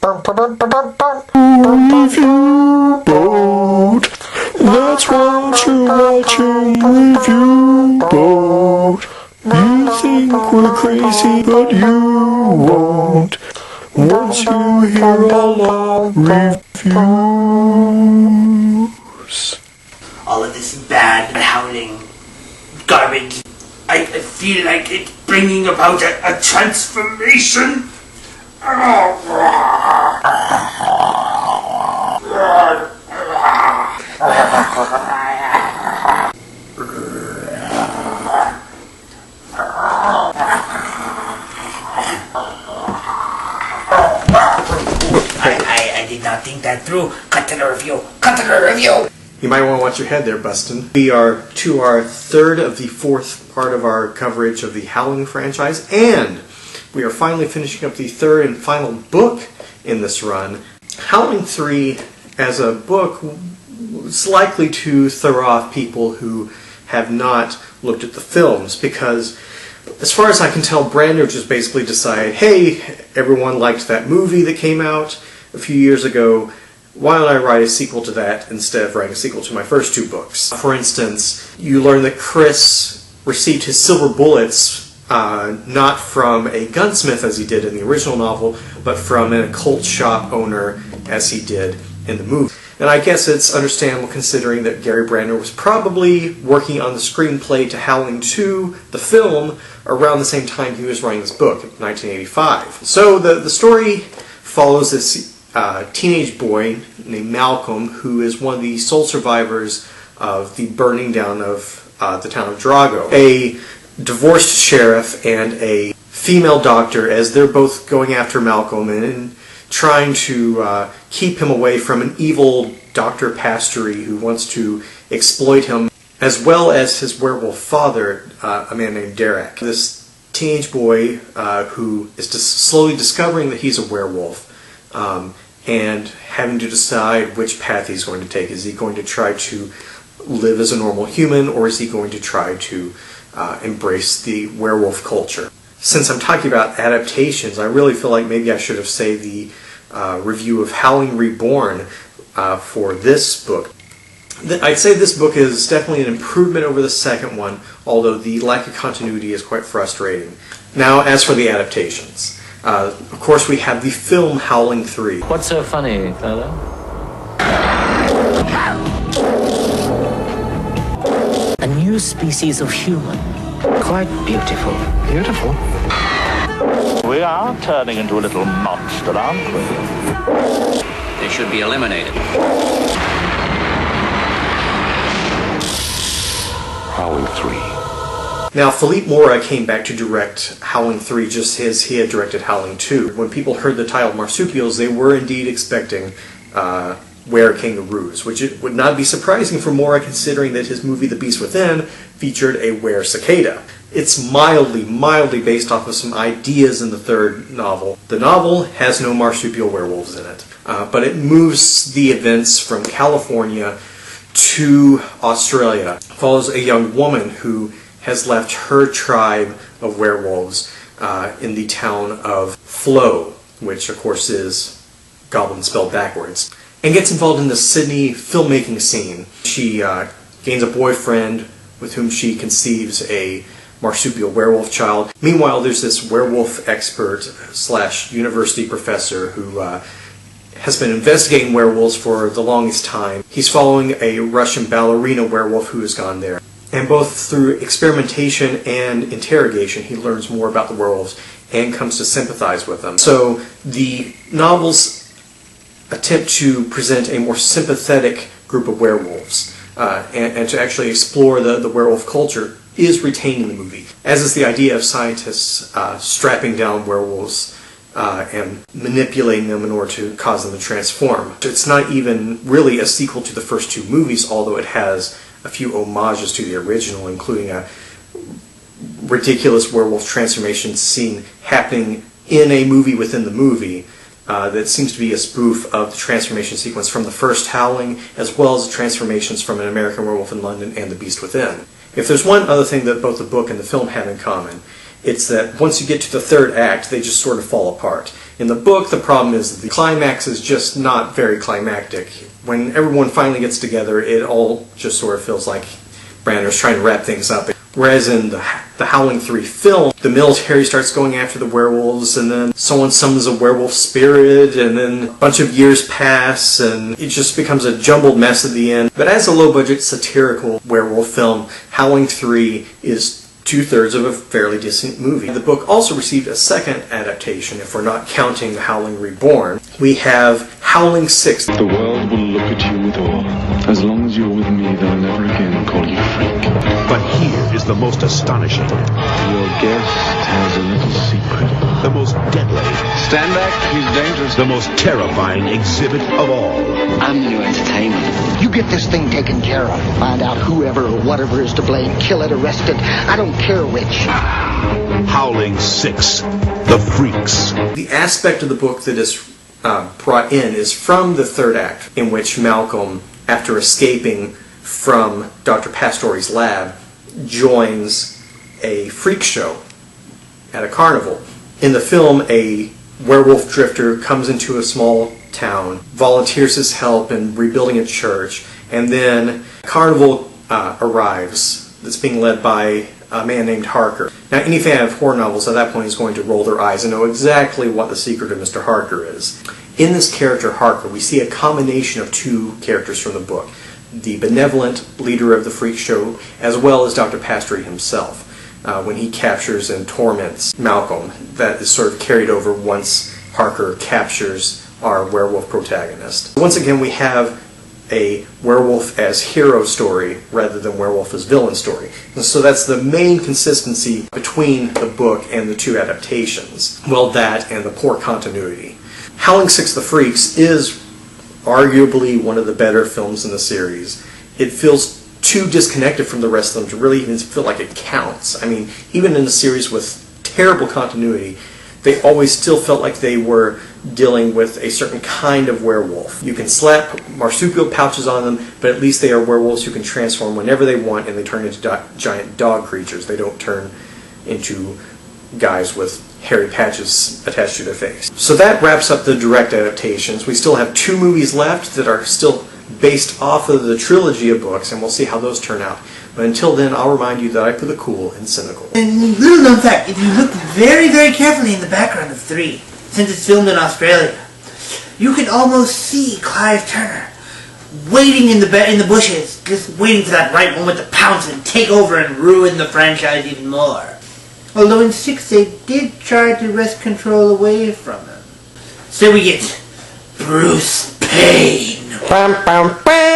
Review boat. That's what you're watching. Review boat. You think we're crazy, but you won't. Once you hear all our reviews. All of this bad, howling garbage. I feel like it's bringing about a transformation. I did not think that through. Cut to the review. Cut to the review. You might want to watch your head there, Bustin. We are to our third of the fourth part of our coverage of the Howling franchise, and we are finally finishing up the third and final book in this run. Howling 3, as a book, is likely to throw off people who have not looked at the films, because as far as I can tell, Brandner just basically decided, hey, everyone liked that movie that came out a few years ago, why don't I write a sequel to that instead of writing a sequel to my first two books? For instance, you learn that Chris received his silver bullets not from a gunsmith as he did in the original novel, but from an occult shop owner as he did in the movie. And I guess it's understandable considering that Gary Brandner was probably working on the screenplay to Howling 2, the film, around the same time he was writing this book, in 1985. So the story follows this teenage boy named Malcolm, who is one of the sole survivors of the burning down of the town of Drago. A divorced sheriff and a female doctor, as they're both going after Malcolm and trying to keep him away from an evil Dr. Pastory who wants to exploit him, as well as his werewolf father, a man named Derek. This teenage boy who is slowly discovering that he's a werewolf, and having to decide which path he's going to take. Is he going to try to live as a normal human, or is he going to try to embrace the werewolf culture? Since I'm talking about adaptations, I really feel like maybe I should have saved the review of Howling Reborn for this book. I'd say this book is definitely an improvement over the second one, although the lack of continuity is quite frustrating. Now, as for the adaptations. Of course, we have the film Howling 3. What's so funny, fellow? A new species of human. Quite beautiful. Beautiful? We are turning into a little monster, aren't we? They should be eliminated. Howling 3. Now, Philippe Mora came back to direct Howling 3 just as he had directed Howling 2. When people heard the title Marsupials, they were indeed expecting were-kangaroos, which it would not be surprising for Mora considering that his movie The Beast Within featured a were-cicada. It's mildly based off of some ideas in the third novel. The novel has no marsupial werewolves in it, but it moves the events from California to Australia. It follows a young woman who has left her tribe of werewolves in the town of Flo, which of course is goblin spelled backwards, and gets involved in the Sydney filmmaking scene. She gains a boyfriend with whom she conceives a marsupial werewolf child. Meanwhile, there's this werewolf expert / university professor who has been investigating werewolves for the longest time. He's following a Russian ballerina werewolf who has gone there. And both through experimentation and interrogation, he learns more about the werewolves and comes to sympathize with them. So the novels attempt to present a more sympathetic group of werewolves and to actually explore the werewolf culture is retained in the movie, as is the idea of scientists strapping down werewolves and manipulating them in order to cause them to transform. It's not even really a sequel to the first two movies, although it has a few homages to the original, including a ridiculous werewolf transformation scene happening in a movie within the movie that seems to be a spoof of the transformation sequence from the first Howling, as well as the transformations from An American Werewolf in London and The Beast Within. If there's one other thing that both the book and the film have in common, it's that once you get to the third act, they just sort of fall apart. In the book, the problem is that the climax is just not very climactic. When everyone finally gets together, it all just sort of feels like Brandner's trying to wrap things up. Whereas in the Howling 3 film, the military starts going after the werewolves, and then someone summons a werewolf spirit, and then a bunch of years pass, and it just becomes a jumbled mess at the end. But as a low-budget satirical werewolf film, Howling 3 is 2/3 of a fairly decent movie. The book also received a second adaptation, if we're not counting The Howling Reborn. We have Howling 6. The world will look at you with awe. As long as you're with me, they'll never again call you freak. But here is the most astonishing. Your guest has a little secret. The most deadly. Stand back, he's dangerous. The most terrifying exhibit of all. I'm the new entertainment. You get this thing taken care of. Find out whoever or whatever is to blame. Kill it, arrest it. I don't care which. Howling 6. The Freaks. The aspect of the book that is brought in is from the third act, in which Malcolm, after escaping from Dr. Pastori's lab, joins a freak show at a carnival. In the film, a werewolf drifter comes into a small town, volunteers his help in rebuilding a church, and then a carnival arrives that's being led by a man named Harker. Now, any fan of horror novels at that point is going to roll their eyes and know exactly what the secret of Mr. Harker is. In this character, Harker, we see a combination of two characters from the book. The benevolent leader of the freak show, as well as Dr. Pastori himself, when he captures and torments Malcolm. That is sort of carried over once Harker captures our werewolf protagonist. Once again, we have a werewolf as hero story rather than werewolf as villain story. And so that's the main consistency between the book and the two adaptations. Well, that and the poor continuity. Howling 6 The Freaks is arguably one of the better films in the series. It feels too disconnected from the rest of them to really even feel like it counts. I mean, even in a series with terrible continuity, they always still felt like they were dealing with a certain kind of werewolf. You can slap marsupial pouches on them, but at least they are werewolves who can transform whenever they want, and they turn into giant dog creatures. They don't turn into guys with hairy patches attached to their face. So that wraps up the direct adaptations. We still have 2 movies left that are still based off of the trilogy of books, and we'll see how those turn out. But until then, I'll remind you that I put the cool in Cine-cool. And little known fact, if you look very, very carefully in the background of 3, since it's filmed in Australia, you can almost see Clive Turner waiting in the bushes, just waiting for that right moment to pounce and take over and ruin the franchise even more. Although in 6 they did try to wrest control away from him. So we get Bruce Payne. Bam, bam, bam.